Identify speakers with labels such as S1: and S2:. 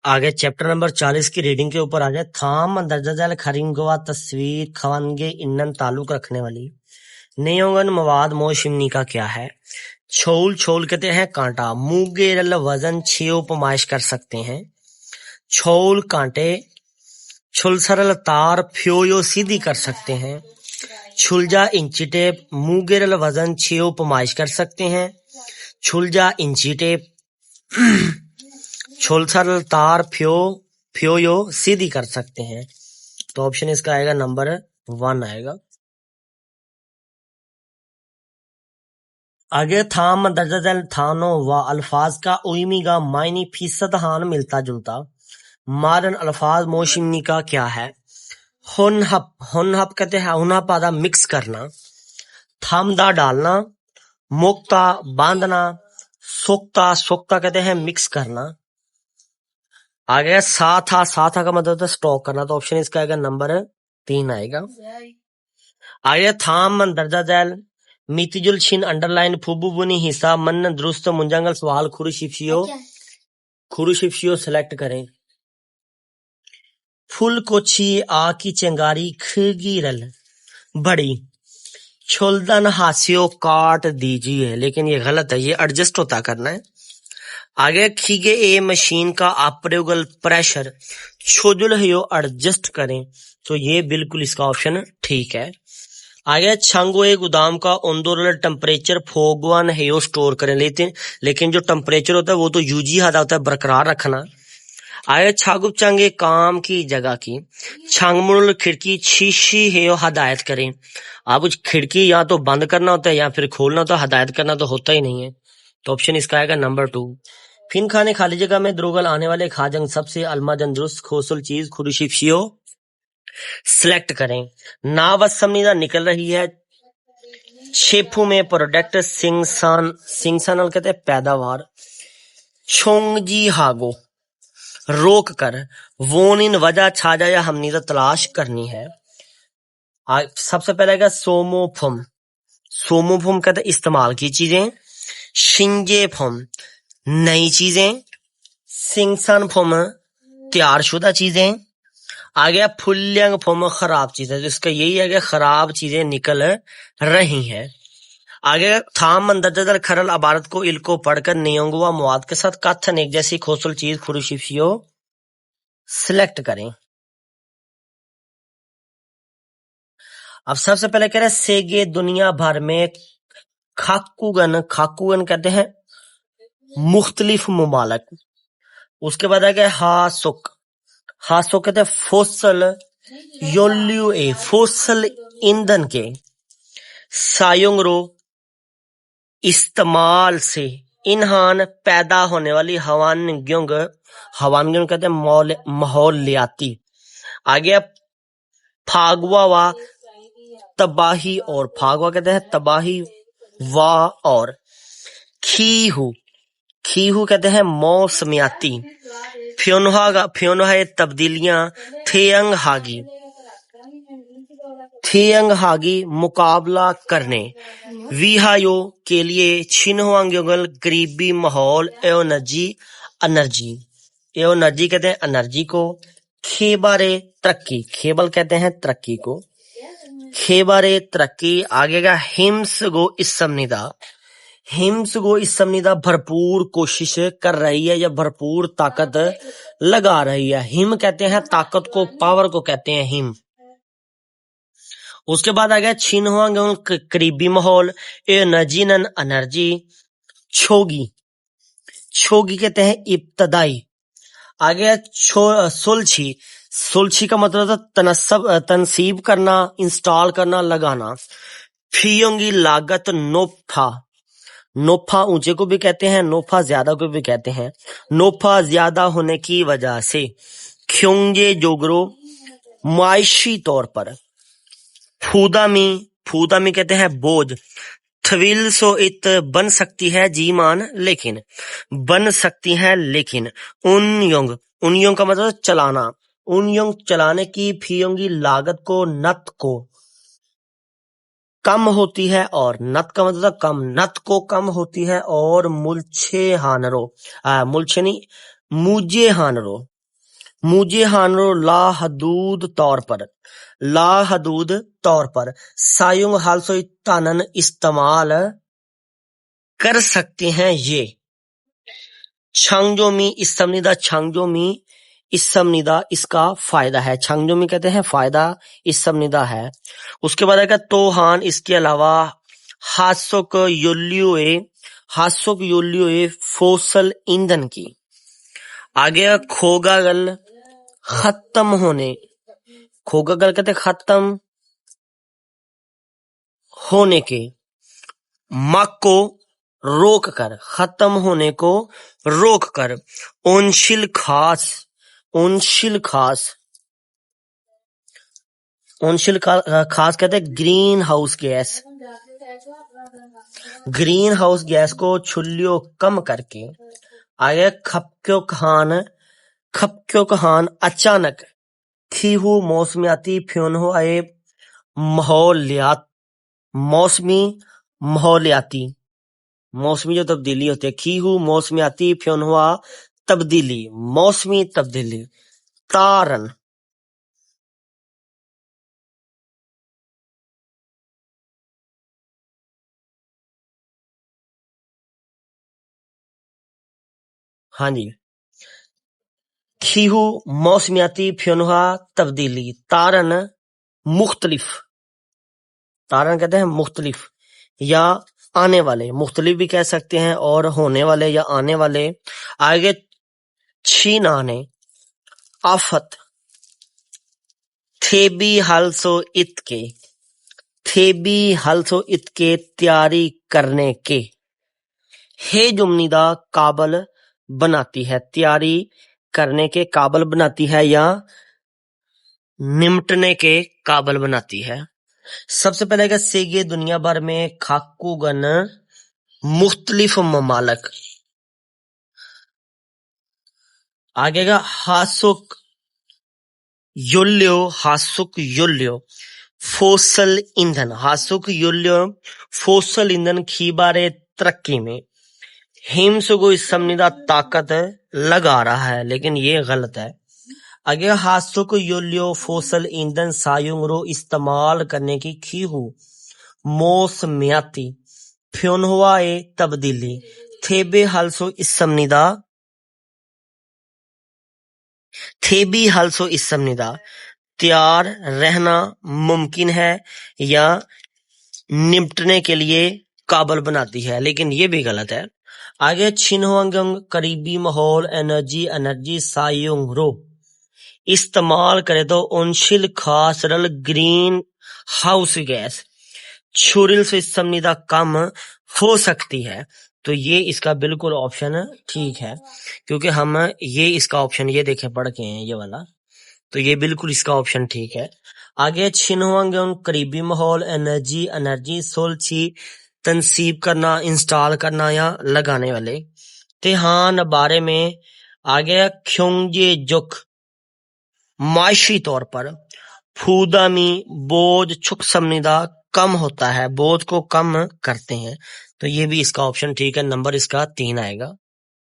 S1: आगे chapter number 40 की reading के ऊपर आ जाए। थाम दर्जा जल खरिंगवा तस्वीर खवानगे इन्नन ताल्लुक रखने वाली नेयोगन मवाद मोशिमनी का क्या है। छोल छोल कहते हैं कांटा। मुगेरल वजन छे उपमाइश कर सकते हैं। छोल कांटे। छुलसरल तार फ्योयो सीधी कर सकते हैं। छुलजा इंची टेप मुगेरल वजन छे उपमाइश कर सकते हैं। छुलजा इंची टेप छुलसरल तार फ्योयो सीधी कर सकते हैं। तो ऑप्शन इसका आएगा नंबर 1 आएगा। आगे थाम दर्जा जल थानो व अल्फाज का उइमीगा मायनी फीसद हान मिलता जुलता मारन अल्फाज मोशिमनी का क्या है। हुनहप कहते हैं हुनहप आधा मिक्स करना। थामदा डालना। मोक्ता बांधना। सोक्ता सोक्ता कहते हैं मिक्स करना। आगे साथा का मतलब स्टॉक करना। तो ऑप्शन इसका आएगा नंबर 3 आएगा। आगे थाम दर्जा जैल मितिजुल छिन अंडरलाइन फुबुबुनी हिस्सा मन दुरुस्त मुंजंगल सवाल खुरुशिफियो सेलेक्ट करें। फुल कोची आ की चंगारी खगीरल बड़ी छोलदन हासियो काट दीजिए, लेकिन ये गलत है, ये एडजस्ट होता करना है। आगे खीगे ए मशीन का ऑपरेबल प्रेशर छोजुल है यो एडजस्ट करें। तो ये बिल्कुल इसका ऑप्शन ठीक है। आगे छंगो ए गोदाम का ओंदोरल टेम्परेचर फोगवान है यो स्टोर करें, लेकिन जो टेम्परेचर होता है वो तो यूजी हादा होता है बरकरार रखना। आगे छागुप चंगे काम की जगह की छांगमुल खिड़की शीशी है यो हदायत करें। आप उस खिड़की या तो बंद करना होता है या फिर खोलना, तो हदायत करना तो होता ही नहीं है। तो ऑप्शन इसका आएगा नंबर 2। फिन खाने खाली जगह में द्रोगल आने वाले खाजंग सबसे अलमाजन दुरुस्त खोसल चीज खुरुशिफियो सिलेक्ट करें। नावसमनीदा निकल रही है। शेफू में प्रोडक्ट सिंगसानल कहते हैं पैदावार। छोंगजी हागो रोक कर वोन इन वजह छाजा या हमनीदा तलाश करनी है। सबसे पहले आएगा सोमोफुम। सोमोफुम कहते हैं इस्तेमाल की चीजें। शिंजेफुम नई चीजें। सिंगसन तैयारशुदा चीजें। आ गया फुल्यंग फुम खराब चीजें। जिसका यही है कि खराब चीजें निकल रही हैं। आगे थाम मंदर खरल अबारत को इल्को पढ़कर नियोंगुआ मवाद के साथ कथन एक जैसी खोसल चीज खुरुशिफियो सिलेक्ट करें। अब सबसे पहले कह रहे सेगे दुनिया भर में खाकुगन कहते हैं मुख्तलिफ मुमालक। उसके बाद आ गया हासुक कहते हैं फोसल फोसल ईंधन के सायुंगरो इस्तेमाल से इन्हान पैदा होने वाली हवानग्योंग कहते हैं माहौलियाती। आगे फागवा व तबाही और फागवा कहते हैं तबाही वा और खीहू कहते हैं मौसमियाती। फ्योनहा तब्दीलियां थेयंग हागी मुकाबला करने। विहायो के लिए छिनहुआंग्योगल करीबी माहौल एनर्जी कहते हैं एनर्जी को। खेबारे तरक्की खेबल कहते हैं तरक्की को। खेबारे तरक्की। आगे का हिम्स गो इस समनिदा भरपूर कोशिश कर रही है या भरपूर ताकत लगा रही है। हिम कहते हैं ताकत को, पावर को कहते हैं हिम। उसके बाद आ गया छिनहुआ करीबी माहौल एनर्जी। छोगी कहते हैं इब्तदाई। आगे सुलछी का मतलब तनसीब करना, इंस्टॉल करना, लगाना। फियोंगी लागत नोफा ऊंचे को भी कहते हैं, नोफा ज्यादा को भी कहते हैं। नोफा ज्यादा होने की वजह से। ख्योंगे जोगरो मुआइशी तौर पर। फूदामी कहते हैं बोझ। थविल सो इत बन सकती है जीमान लेकिन बन सकती है लेकिन। उनयोंग का मतलब चलाना। उनयोंग चलाने की फियोंगी लागत को नत को कम होती है और नत का मतलब कम, नत को कम होती है और मुझे हानरो मुझे हानो ला हदूद तौर पर सायुंग हालसो तानन इस्तेमाल कर सकते हैं ये छांगजोमी इस्समनिदा इसका फायदा है। छांगजोमी कहते हैं फायदा, इस्समनिदा है। उसके बाद आएगा तोहान, इसके अलावा हास्योक योल्योए फोसल ईंधन की। आगे खोगागल खत्म होने, खोगागल कहते खत्म होने के, मक को रोक कर, खत्म होने को रोक कर, ओनशिल खास कहते हैं ग्रीन हाउस गैस को छुल्लियों कम करके। आगे खपक्यो कहान अचानक खीहू मौसमियाती फ्योन आए मौसमी जो तब्दीली होती है, खीहू मौसमियाती फ्योन हुआ तब्दीली, मौसमी तब्दीली। तारन, हाँ जी, खीहू मौसमियाती फ्योन हुआ तब्दीली। तारन कहते हैं मुख्तलिफ या आने वाले, मुख्तलिफ भी कह सकते हैं और होने वाले या आने वाले। आगे छीन आने आफत, थेबी हलसो इतके तैयारी करने के। हे जुमनिदा काबल बनाती है, तैयारी करने के काबल बनाती है या निमटने के काबल बनाती है। सबसे पहले का सेगे दुनिया भर में खाकूगन मुख्तलिफ ममालक। आगे का हासुक योल्यो फोसल ईंधन खीबारे तरक्की में हिम्स को इस समनिदा ताकत लगा रहा है, लेकिन ये गलत है। आगे हासुक योल्यो फोसल ईंधन सायुंगरो इस्तेमाल करने की खीहू मौसमियाती फ्योनहुआए तब्दीली थेबी हलसो इस समनिदा तैयार रहना मुमकिन है या निपटने के लिए काबल बनाती है, लेकिन ये भी गलत है। आगे छिनहोंगंग करीबी माहौल एनर्जी सायुंगरो इस्तेमाल करे तो उनशिल खास रल ग्रीन हाउस गैस छुरिल से समनिदा कम हो सकती है। तो ये इसका बिल्कुल ऑप्शन ठीक है, क्योंकि हम ये इसका ऑप्शन ये देखे पढ़ के हैं ये वाला, तो ये बिल्कुल इसका ऑप्शन ठीक है। आगे छिनवांगे करीबी माहौल एनर्जी सोलची तनसीब करना, इंस्टॉल करना या लगाने वाले। तेहान बारे में आगे ख्योंजे जुक माशी तौर पर फूदामी बोझ छुक समनिदा कम होता है, बोझ को कम करते हैं। तो ये भी इसका ऑप्शन ठीक है, नंबर इसका 3 आएगा।